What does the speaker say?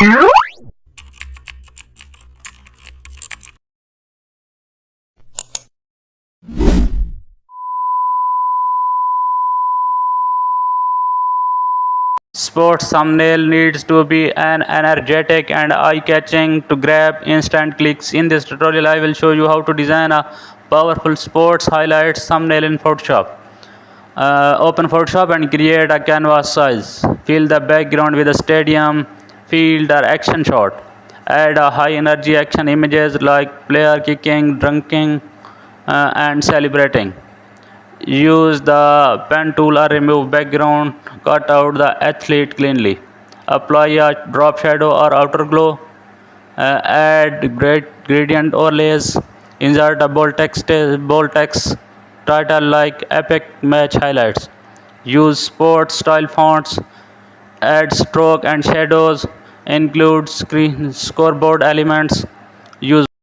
Sports thumbnail needs to be an energetic and eye-catching to grab instant clicks. In this tutorial, I will show you how to design a powerful sports highlights thumbnail in Photoshop. Open Photoshop and create a canvas size. Fill the background with a stadium, field or action shot. Add a high energy action images like player kicking, dunking, and celebrating. Use the pen tool or remove background, cut out the athlete cleanly. Apply a drop shadow or outer glow. Add gradient overlays. Insert a bold text title like epic match highlights. Use sports style fonts. Add stroke and shadows. Include screen scoreboard elements. Use